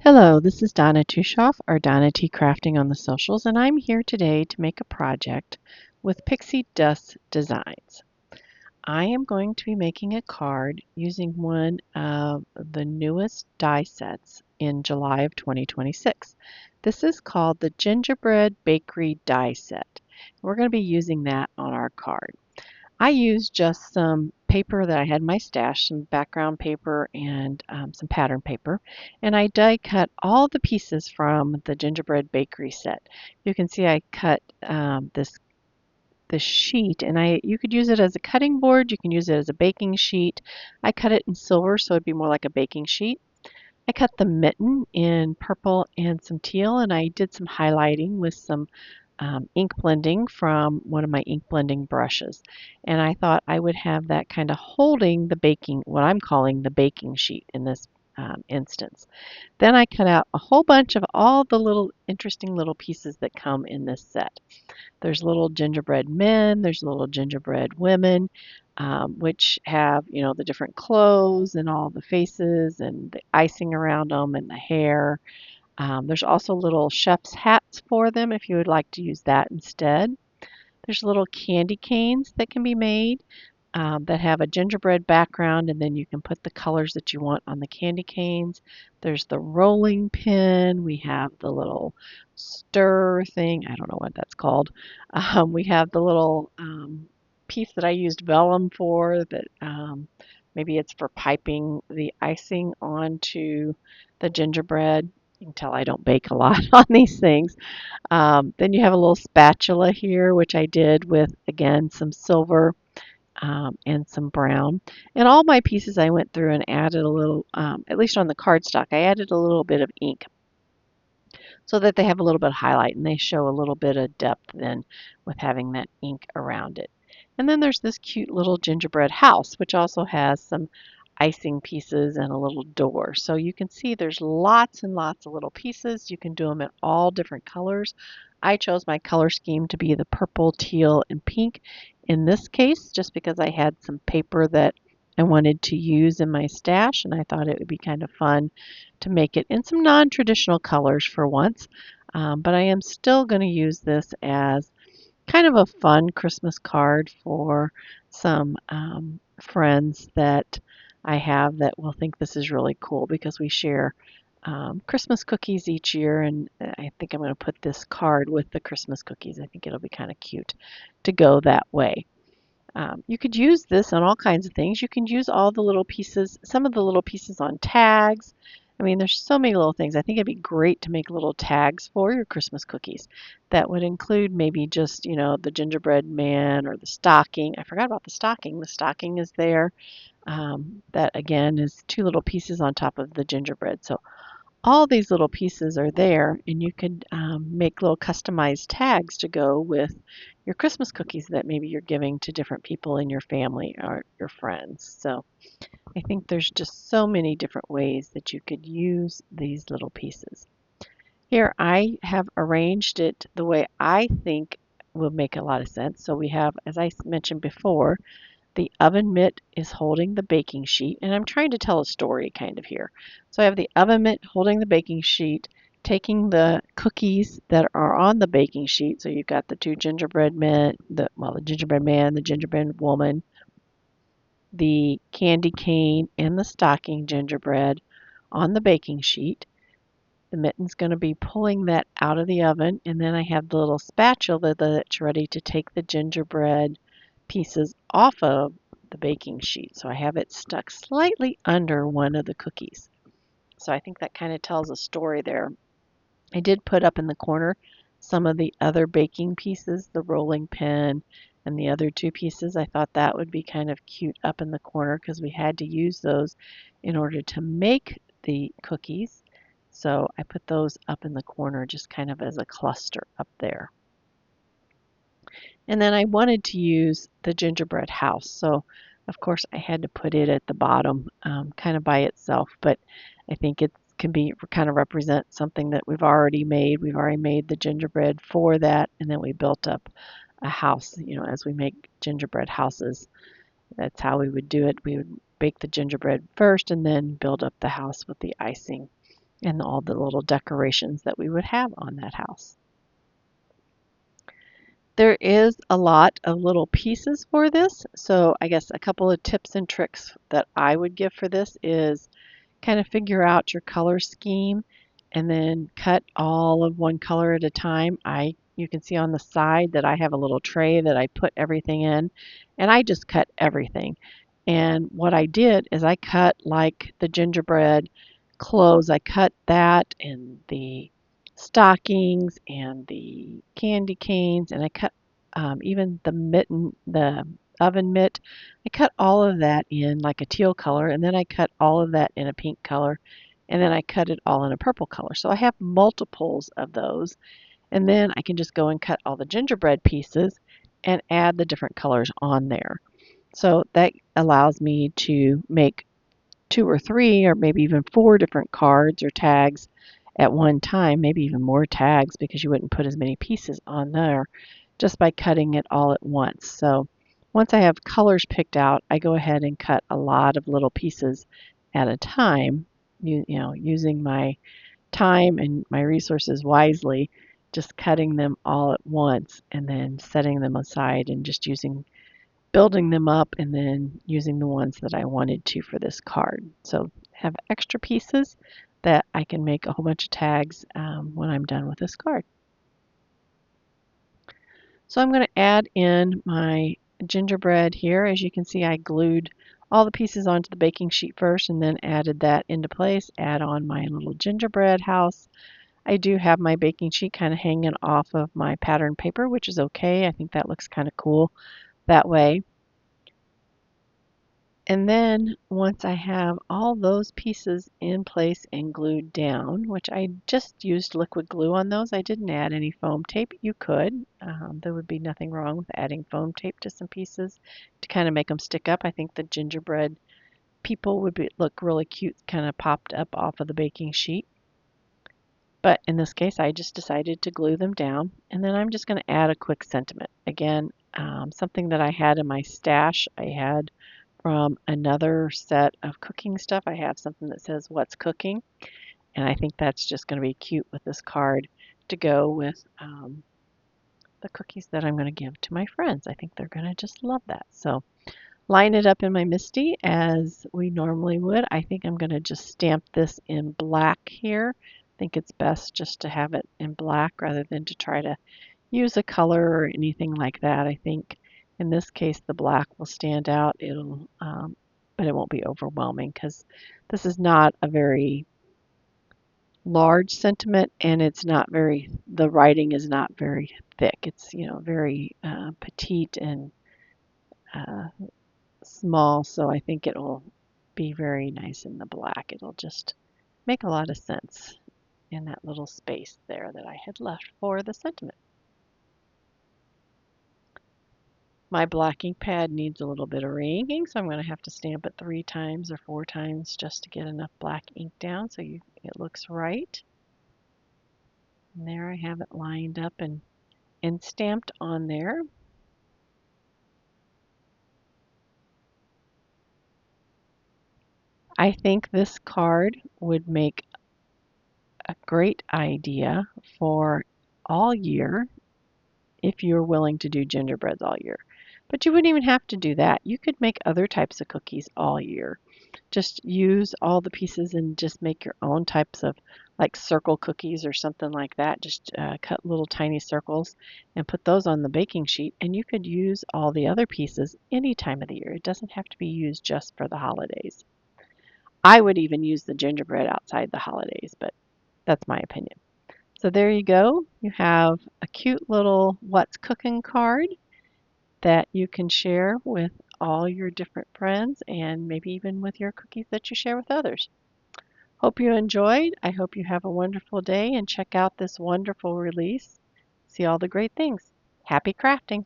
Hello, this is Donna Tushoff, or Donna T Crafting on the socials, and I'm here today to make a project with Pixi Dust Designs. I am going to be making a card using one of the newest die sets in July of 2026. This is called the Gingerbread Bakery Die Set. We're going to be using that on our card. I used just some paper that I had in my stash, some background paper and some pattern paper, and I die cut all the pieces from the gingerbread bakery set. You can see I cut this sheet, and you could use it as a cutting board. You can use it as a baking sheet. I cut it in silver, so it'd be more like a baking sheet. I cut the mitten in purple and some teal, and I did some highlighting with some ink blending from one of my ink blending brushes. And I thought I would have that kind of holding the baking, what I'm calling the baking sheet in this instance. Then I cut out a whole bunch of all the little interesting little pieces that come in this set. There's little gingerbread men, there's little gingerbread women, which have, the different clothes and all the faces and the icing around them and the hair. There's also little chef's hats for them if you would like to use that instead. There's little candy canes that can be made that have a gingerbread background, and then you can put the colors that you want on the candy canes. There's the rolling pin. We have the little stir thing. I don't know what that's called. We have the little piece that I used vellum for that maybe it's for piping the icing onto the gingerbread. You can tell I don't bake a lot on these things. Then you have a little spatula here, which I did with, again, some silver and some brown. And all my pieces I went through and added a little, at least on the cardstock, I added a little bit of ink so that they have a little bit of highlight and they show a little bit of depth then with having that ink around it. And then there's this cute little gingerbread house, which also has some icing pieces and a little door. So you can see there's lots and lots of little pieces. You can do them in all different colors. I chose my color scheme to be the purple, teal, and pink in this case, just because I had some paper that I wanted to use in my stash, and I thought it would be kind of fun to make it in some non-traditional colors for once. But I am still going to use this as kind of a fun Christmas card for some friends that I have that will think this is really cool because we share Christmas cookies each year, and I think I'm going to put this card with the Christmas cookies. I think it'll be kind of cute to go that way. You could use this on all kinds of things. You can use all the little pieces, some of the little pieces on tags. I mean, there's so many little things. I think it'd be great to make little tags for your Christmas cookies. That would include maybe just, the gingerbread man or the stocking. I forgot about the stocking. The stocking is there. That again is two little pieces on top of the gingerbread. So all these little pieces are there, and you could make little customized tags to go with your Christmas cookies that maybe you're giving to different people in your family or your friends. So I think there's just so many different ways that you could use these little pieces. Here I have arranged it the way I think will make a lot of sense. So we have, as I mentioned before, the oven mitt is holding the baking sheet, and I'm trying to tell a story kind of here. So I have the oven mitt holding the baking sheet, taking the cookies that are on the baking sheet. So you've got the two gingerbread men, the gingerbread man, the gingerbread woman, the candy cane, and the stocking gingerbread on the baking sheet. The mitten's going to be pulling that out of the oven, and then I have the little spatula that's ready to take the gingerbread pieces off of the baking sheet. So I have it stuck slightly under one of the cookies. So I think that kind of tells a story there. I did put up in the corner some of the other baking pieces, the rolling pin and the other two pieces. I thought that would be kind of cute up in the corner because we had to use those in order to make the cookies. So I put those up in the corner just kind of as a cluster up there. And then I wanted to use the gingerbread house. So of course I had to put it at the bottom kind of by itself, but I think it can be kind of represent something that we've already made. We've already made the gingerbread for that, and then we built up a house, as we make gingerbread houses. That's how we would do it. We would bake the gingerbread first and then build up the house with the icing and all the little decorations that we would have on that house. There is a lot of little pieces for this, so I guess a couple of tips and tricks that I would give for this is kind of figure out your color scheme and then cut all of one color at a time. You can see on the side that I have a little tray that I put everything in, and I just cut everything. And what I did is I cut like the gingerbread clothes. I cut that and the stockings and the candy canes, and I cut even the oven mitt. I cut all of that in like a teal color, and then I cut all of that in a pink color, and then I cut it all in a purple color. So I have multiples of those, and then I can just go and cut all the gingerbread pieces and add the different colors on there. So that allows me to make 2 or 3 or maybe even 4 different cards or tags at one time, maybe even more tags because you wouldn't put as many pieces on there just by cutting it all at once. So once I have colors picked out, I go ahead and cut a lot of little pieces at a time, using my time and my resources wisely, just cutting them all at once and then setting them aside and just building them up and then using the ones that I wanted to for this card. So have extra pieces that I can make a whole bunch of tags when I'm done with this card. So I'm going to add in my gingerbread here. As you can see, I glued all the pieces onto the baking sheet first and then added that into place. Add on my little gingerbread house. I do have my baking sheet kind of hanging off of my pattern paper, which is okay. I think that looks kind of cool that way. And then once I have all those pieces in place and glued down, which I just used liquid glue on those, I didn't add any foam tape. You could. There would be nothing wrong with adding foam tape to some pieces to kind of make them stick up. I think the gingerbread people look really cute, kind of popped up off of the baking sheet. But in this case, I just decided to glue them down. And then I'm just going to add a quick sentiment. Again, something that I had in my stash, I had from another set of cooking stuff. I have something that says what's cooking, and I think that's just going to be cute with this card to go with the cookies that I'm going to give to my friends. I think they're going to just love that. So line it up in my MISTI as we normally would. I think I'm going to just stamp this in black here. I think it's best just to have it in black rather than to try to use a color or anything like that. I think in this case the black will stand out. But it won't be overwhelming because this is not a very large sentiment, and the writing is not very thick. It's very petite and uh, small, so I think it will be very nice in the black. It'll just make a lot of sense in that little space there that I had left for the sentiment. My black ink pad needs a little bit of re-inking, so I'm going to have to stamp it 3 times or 4 times just to get enough black ink down so it looks right. And there I have it lined up and stamped on there. I think this card would make a great idea for all year if you're willing to do gingerbreads all year. But you wouldn't even have to do that. You could make other types of cookies all year. Just use all the pieces and just make your own types of like circle cookies or something like that. Just cut little tiny circles and put those on the baking sheet, and you could use all the other pieces any time of the year. It doesn't have to be used just for the holidays. I would even use the gingerbread outside the holidays, but that's my opinion. So there you go. You have a cute little what's cooking card that you can share with all your different friends and maybe even with your cookies that you share with others. Hope you enjoyed. I hope you have a wonderful day and check out this wonderful release. See all the great things. Happy crafting!